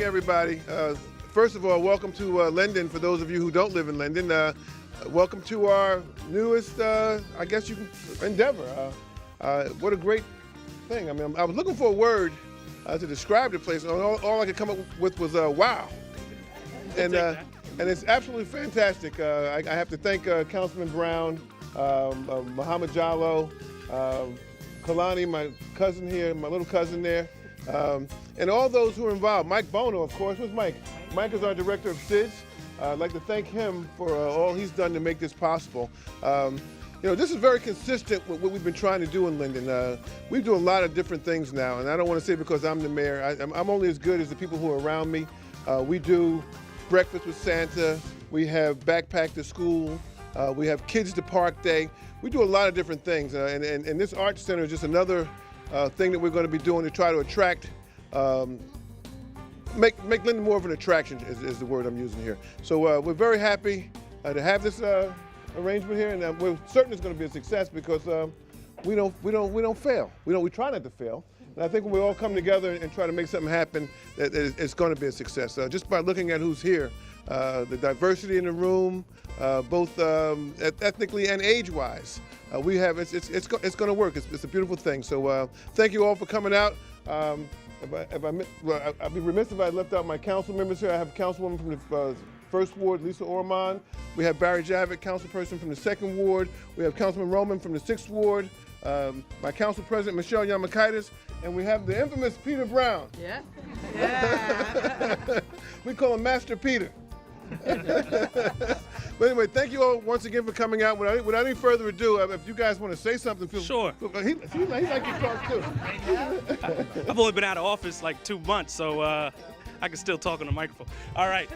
everybody. First of all, welcome to Linden, for those of you who don't live in Linden. Welcome to our newest, I guess you can, endeavor. What a great thing. I mean, I was looking for a word to describe the place, and all I could come up with was wow. And it's absolutely fantastic. I have to thank Councilman Brown, Muhammad Jallo, Kalani, my cousin here, my little cousin there, and all those who are involved. Mike Bono, of course. Where's Mike? Mike is our director of SIDS. I'd like to thank him for all he's done to make this possible. You know, this is very consistent with what we've been trying to do in Linden. We do a lot of different things now, and I don't want to say because I'm the mayor. I'm only as good as the people who are around me. We do breakfast with Santa. We have backpack to school. We have kids to park day. We do a lot of different things, and this art center is just another thing that we're going to be doing to try to attract, make Linden more of an attraction is the word I'm using here. So we're very happy to have this arrangement here, and we're certain it's going to be a success because we don't fail. We try not to fail. And I think when we all come together and try to make something happen, it's going to be a success. Just by looking at who's here, the diversity in the room, both ethnically and age-wise, we have it's going to work. It's a beautiful thing. So thank you all for coming out. I'd be remiss if I left out my council members here. I have a councilwoman from the First Ward, Lisa Ormond. We have Barry Javik, councilperson from the Second Ward. We have Councilman Roman from the Sixth Ward. My council president, Michelle Yamakaitis, and we have the infamous Peter Brown. Yeah. Yeah. We call him Master Peter. But anyway, thank you all once again for coming out. Without any further ado, if you guys want to say something, feel sure. He like to talk too. I've only been out of office like 2 months, so I can still talk on the microphone. All right.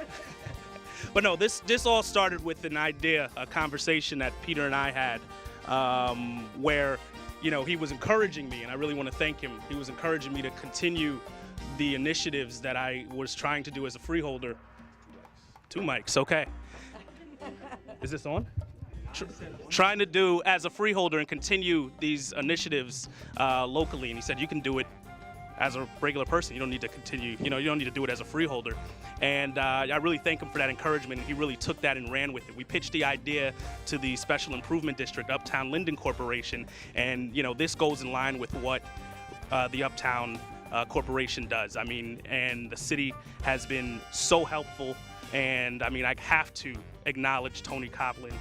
But no, this all started with an idea, a conversation that Peter and I had, where, you know, he was encouraging me, and I really want to thank him. He was encouraging me to continue the initiatives that I was trying to do as a freeholder. 2 mics, okay. Is this on? Trying to do as a freeholder and continue these initiatives locally, and he said you can do it as a regular person. You don't need to continue, you don't need to do it as a freeholder. And I really thank him for that encouragement. He really took that and ran with it. We pitched the idea to the Special Improvement District, Uptown Linden Corporation, and this goes in line with what the Uptown Corporation does. I mean, and the city has been so helpful, and I mean, I have to acknowledge Tony Copeland.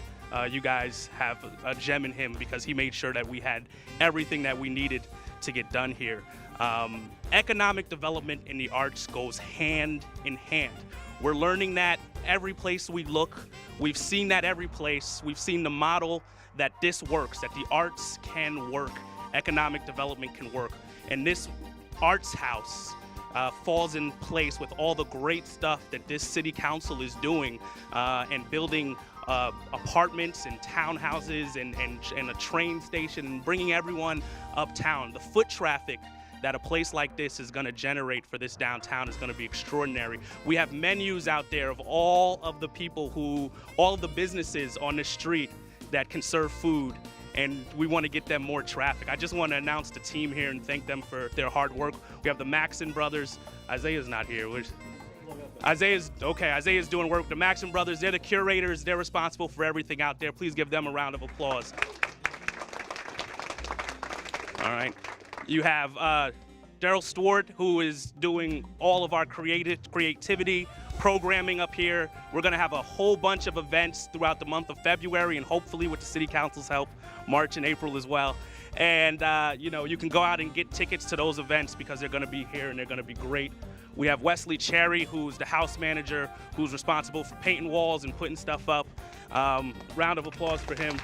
You guys have a gem in him because he made sure that we had everything that we needed to get done here. Economic development in the arts goes hand in hand. We're learning that every place we look. We've seen that every place. We've seen the model that this works, that the arts can work, economic development can work. And this arts house falls in place with all the great stuff that this city council is doing and building apartments and townhouses and a train station and bringing everyone uptown. The foot traffic that a place like this is going to generate for this downtown is going to be extraordinary. We have menus out there of all of the people all of the businesses on the street that can serve food, and we want to get them more traffic. I just want to announce the team here and thank them for their hard work. We have the Maxon brothers. Isaiah's not here. Isaiah's doing work with the Maxon brothers. They're the curators. They're responsible for everything out there. Please give them a round of applause. All right. You have Daryl Stewart, who is doing all of our creativity programming up here. We're going to have a whole bunch of events throughout the month of February, and hopefully with the City Council's help, March and April as well. And, you can go out and get tickets to those events because they're going to be here and they're going to be great. We have Wesley Cherry, who's the house manager, who's responsible for painting walls and putting stuff up. Round of applause for him.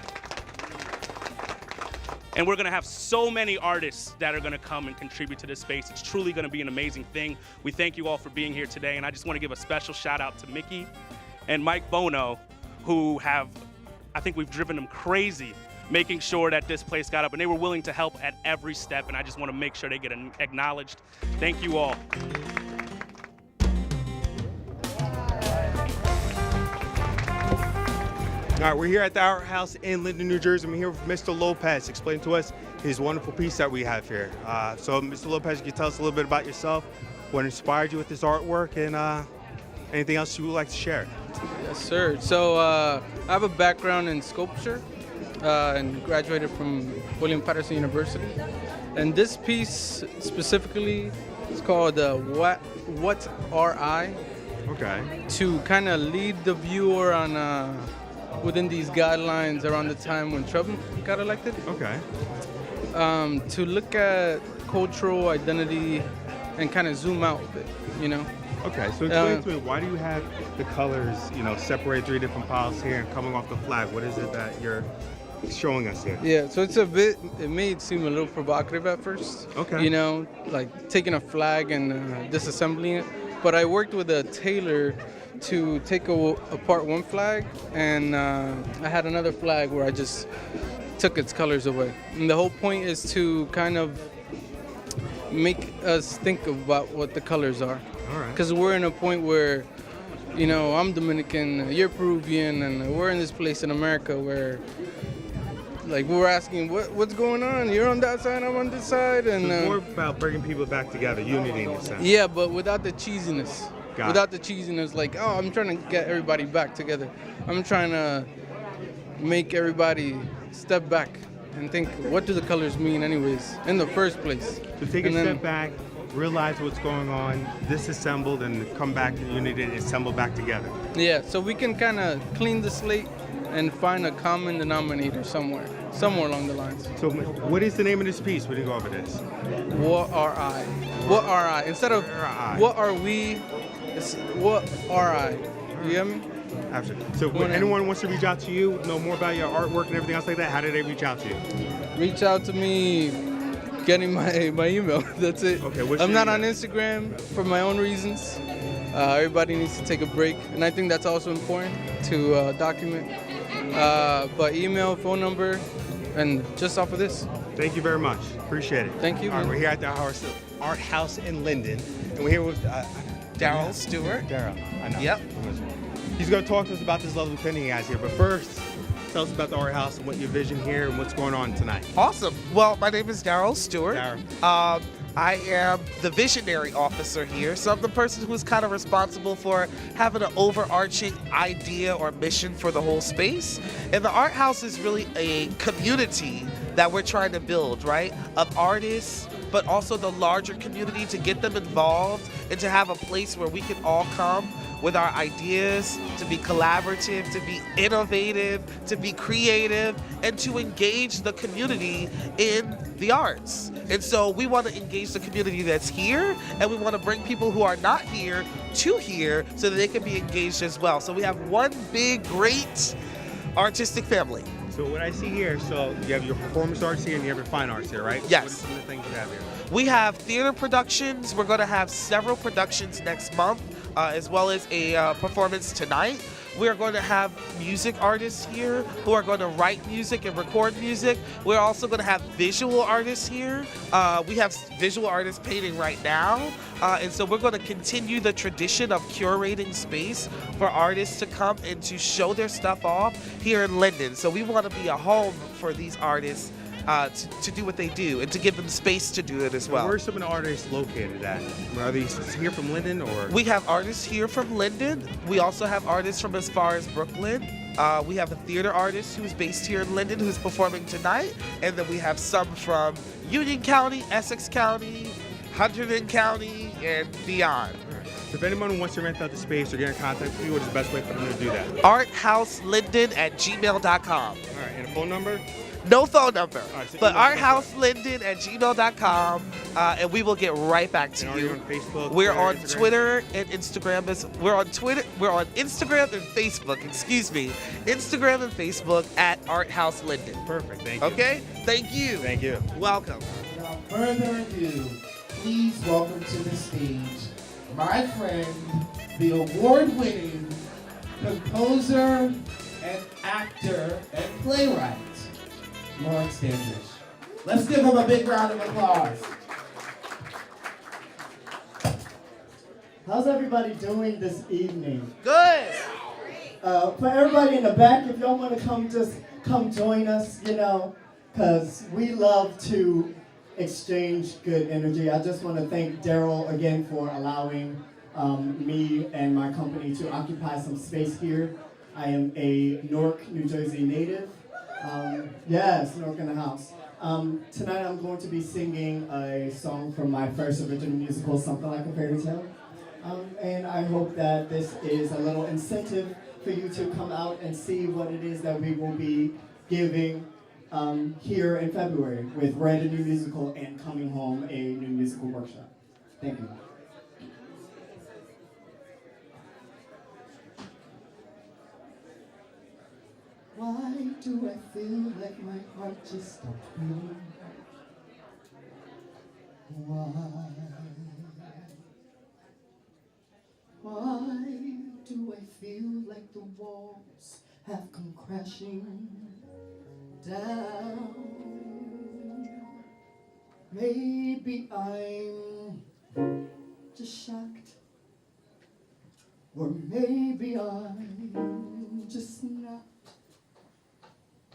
And we're going to have so many artists that are going to come and contribute to this space. It's truly going to be an amazing thing. We thank you all for being here today. And I just want to give a special shout out to Mickey and Mike Bono, who I think we've driven them crazy making sure that this place got up. And they were willing to help at every step. And I just want to make sure they get acknowledged. Thank you all. All right, we're here at the Art House in Linden, New Jersey. I'm here with Mr. Lopez. Explain to us his wonderful piece that we have here. So, Mr. Lopez, can you tell us a little bit about yourself? what inspired you with this artwork, and anything else you would like to share. Yes, sir. So I have a background in sculpture and graduated from William Patterson University. And this piece specifically is called What Are I? Okay. To kind of lead the viewer on within these guidelines around the time when Trump got elected. Okay. To look at cultural identity and kind of zoom out a bit, you know. Okay, so explain to me, why do you have the colors, separate 3 different piles here and coming off the flag? What is it that you're showing us here? Yeah, so it may seem a little provocative at first. Okay. Like taking a flag and disassembling it. But I worked with a tailor to take apart one flag, and I had another flag where I just took its colors away. And the whole point is to kind of make us think about what the colors are. All right. Because we're in a point where, I'm Dominican, you're Peruvian, and we're in this place in America where, like, we're asking, what's going on? You're on that side, I'm on this side. And So it's more about bringing people back together, unity in a sense. yeah, but without the cheesiness. Got Without the cheesiness, like, oh, I'm trying to get everybody back together. I'm trying to make everybody step back and think, what do the colors mean anyways, in the first place? So take a And then- step back, realize what's going on, disassembled, and come back to unity and assemble back together. Yeah, so we can kind of clean the slate and find a common denominator somewhere along the lines. So what is the name of this piece? We didn't go over this. What are I? What are I? Instead of Where are I? what are we, it's what are I? You get me? Absolutely. So when anyone wants to reach out to you, know more about your artwork and everything else like that, how do they reach out to you? Reach out to me, getting my email. That's it. Okay, what's I'm your not on email? Instagram for my own reasons. Everybody needs to take a break, and I think that's also important to document. But email, phone number, and just off of this. Thank you very much. Appreciate it. Thank you. All right, we're here at the Art House in Linden, and we're here with Daryl Stewart. Daryl. I know. Yep. He's going to talk to us about this lovely painting he has here, but first, tell us about the Art House and what your vision here and what's going on tonight. Awesome. Well, my name is Daryl Stewart. Daryl. I am the visionary officer here, so I'm the person who's kind of responsible for having an overarching idea or mission for the whole space. And the Art House is really a community that we're trying to build, right? Of artists, but also the larger community, to get them involved and to have a place where we can all come with our ideas, to be collaborative, to be innovative, to be creative, and to engage the community in the arts. And so we want to engage the community that's here, and we want to bring people who are not here to here so that they can be engaged as well. So we have one big, great artistic family. So what I see here, so you have your performance arts here and you have your fine arts here, right? Yes. What are some of the things you have here? We have theater productions. We're going to have several productions next month, as well as a performance tonight. We are going to have music artists here who are going to write music and record music. We're also going to have visual artists here. We have visual artists painting right now. And so we're going to continue the tradition of curating space for artists to come and to show their stuff off here in Linden. So we want to be a home for these artists to do what they do and to give them space to do it as well. Where are some of the artists located at? Are these here from Linden or? We have artists here from Linden. We also have artists from as far as Brooklyn. We have a theater artist who's based here in Linden who's performing tonight. And then we have some from Union County, Essex County, Hunterdon County, and beyond. So if anyone wants to rent out the space or get in contact with you, what is the best way for them to do that? arthouselinden@gmail.com. All right, and a phone number? No phone number, right, so but email arthouselinden@gmail.com, and we will get right back to And are you. you on Facebook? We're on Instagram? Twitter and Instagram. We're on Twitter. We're on Instagram and Facebook. Excuse me, Instagram and Facebook at Art House Linden. Perfect, thank you. Okay, thank you. Thank you. Welcome. Without further ado, please welcome to the stage my friend, the award-winning composer and actor and playwright, Lawrence Standish. Let's give him a big round of applause. How's everybody doing this evening? Good. For everybody in the back, if y'all want to come join us, because we love to exchange good energy. I just want to thank Daryl again for allowing me and my company to occupy some space here. I am a Newark, New Jersey native. Yes, Newark in the house. Tonight I'm going to be singing a song from my first original musical, Something Like a Fairy Tale. And I hope that this is a little incentive for you to come out and see what it is that we will be giving here in February with Red, a new musical, and Coming Home, a new musical workshop. Thank you. Why do I feel like my heart just stopped beating? Why do I feel like the walls have come crashing down? Maybe I'm just shocked, or maybe I'm just not.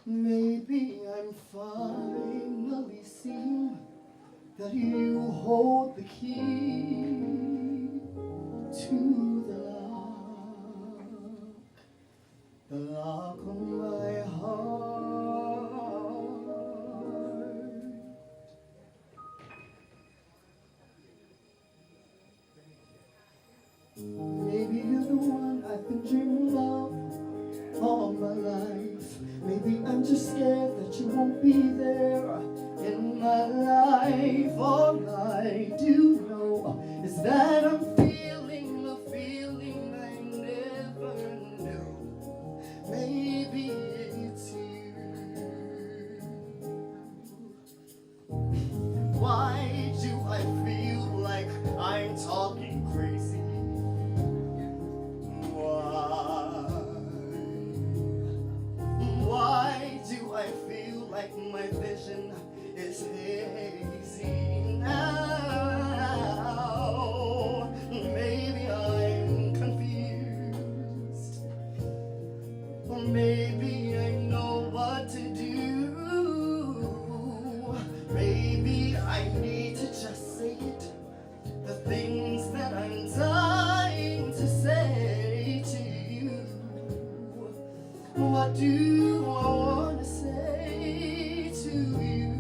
Maybe I'm finally seeing that you hold the key to the lock on my heart. Maybe you're the one I've been dreaming of all my life. Maybe I'm just scared that you won't be there in my life. All I do know is that I'm feeling a feeling I never knew. Maybe it's you. Why do I feel like I'm talking crazy? Why do I feel like my vision is hazy now? Maybe I'm confused, or maybe I know what to do. Maybe I need to just say it, the things that I'm dying to say to you. What do I want to say to you?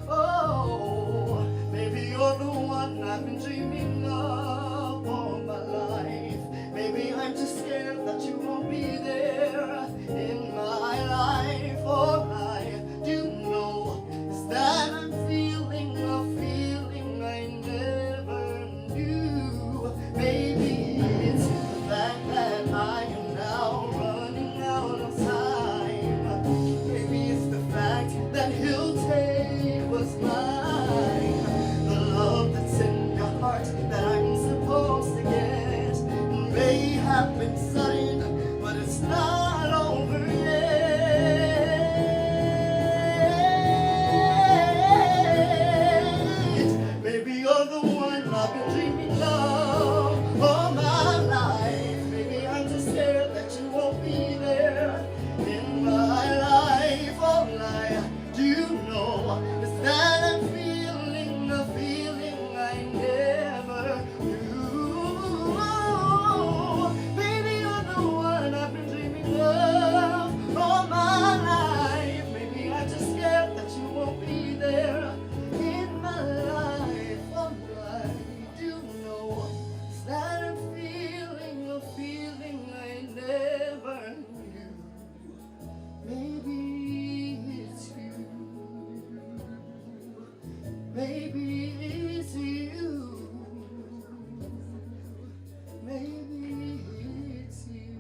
Oh, maybe you're the one I've been dreaming of all my life. Maybe I'm just scared that you won't be there in my life. All I do know is that I'm feeling a feeling I never knew. Maybe it's the fact that I am now running out of time. Maybe it's the fact that he'll take what's mine. The love that's in your heart that I'm supposed to get may have been sudden, but it's not over yet. Maybe you're the one I've been dreaming of all my life. Maybe I'm just scared that you won't be there in my life. All I do know is that I'm feeling a feeling I never knew. Maybe you're the one I've been dreaming of all my life. Maybe I'm just scared that you won't be there in my life. All I do know is that I'm feeling a feeling I never knew. Maybe it's you. Maybe it's you. Maybe it's you.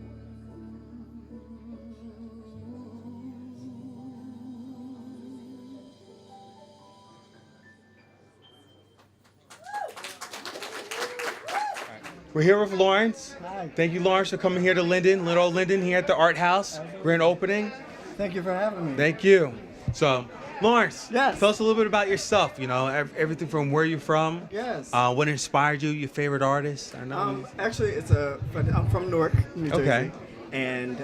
We're here with Lawrence. Hi. Thank you, Lawrence, for coming here to Linden, Little Linden, here at the Art House. Grand opening. Thank you for having me. Thank you. So, Lawrence, Yes. tell us a little bit about yourself. You know, everything from where you're from. Yes. What inspired you? Your favorite artist? I know. Actually, I'm from Newark, New Jersey. Okay. And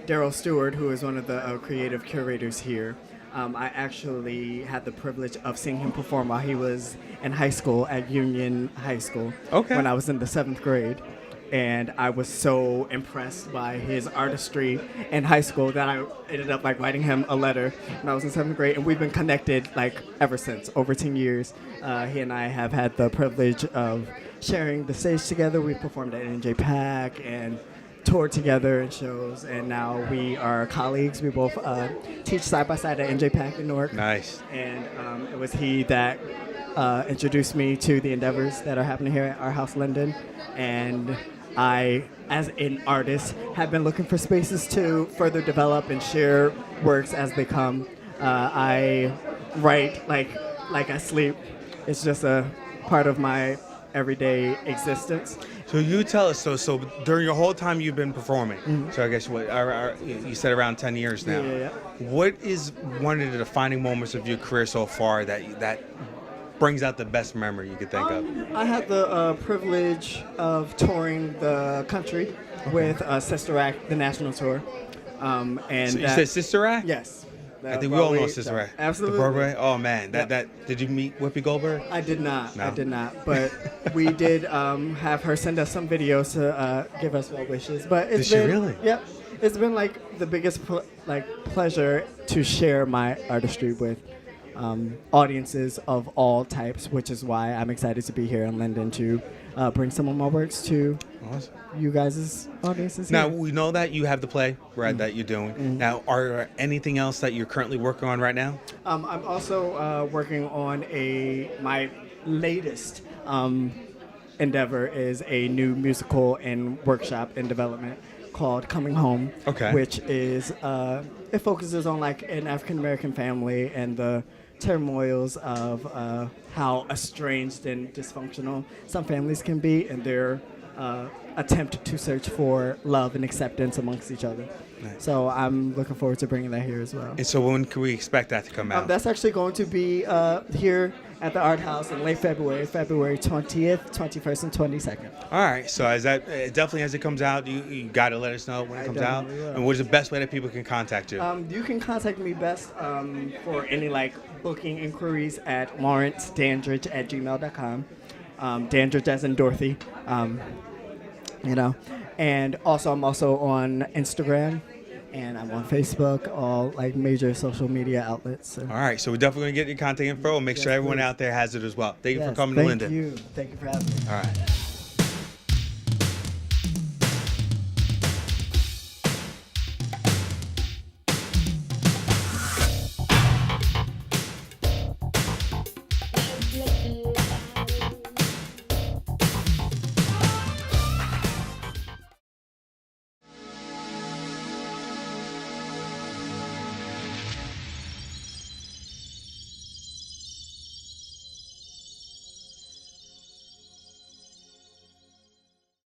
Daryl Stewart, who is one of the creative curators here, I actually had the privilege of seeing him perform while he was in high school at Union High School. Okay. When I was in the 7th grade. And I was so impressed by his artistry in high school that I ended up like writing him a letter when I was in 7th grade, and we've been connected like ever since, over 10 years. He and I have had the privilege of sharing the stage together. We performed at NJ Pack and toured together in shows, and now we are colleagues. We both teach side by side at NJ Pack in Newark. Nice. And it was he that introduced me to the endeavors that are happening here at our house, Linden, and I, as an artist, have been looking for spaces to further develop and share works as they come. I write like I sleep. It's just a part of my everyday existence. So you tell us, so during your whole time you've been performing, so I guess you said around 10 years now. Yeah. What is one of the defining moments of your career so far that brings out the best memory you could think of? I had the privilege of touring the country with Sister Act, the national tour. And So you said Sister Act? Yes. I think we all know Sister Act. Absolutely. The Broadway? Oh man, Yep. that did you meet Whoopi Goldberg? I did not. No. I did not. But we did have her send us some videos to give us well wishes. But it's Did she been, really? Yep. It's been like the biggest pleasure to share my artistry with audiences of all types, which is why I'm excited to be here in Linden to bring some of my works to Awesome. you guys' audiences. Now here. we know that you have the play, right, that you're doing. Now, are there anything else that you're currently working on right now? I'm also working on my latest endeavor is a new musical and workshop in development called Coming Home, Okay. which is it focuses on like an African American family and the turmoils of how estranged and dysfunctional some families can be, and their attempt to search for love and acceptance amongst each other. Nice. So I'm looking forward to bringing that here as well. And so when can we expect that to come out? That's actually going to be here at the Art House in late February 20th, 21st, and 22nd. All right. So as that definitely as it comes out, you got to let us know when it I comes out. definitely will. And what is the best way that people can contact you? You can contact me best for any like booking inquiries at lawrencedandridge@gmail.com. Dandridge as in Dorothy. And also I'm also on Instagram, and I'm on Facebook, all like major social media outlets. So. All right. So we're definitely going to get your contact info and make sure everyone please. out there has it as well. Thank you for Yes, coming to thank Linden. you. Thank you for having me. All right.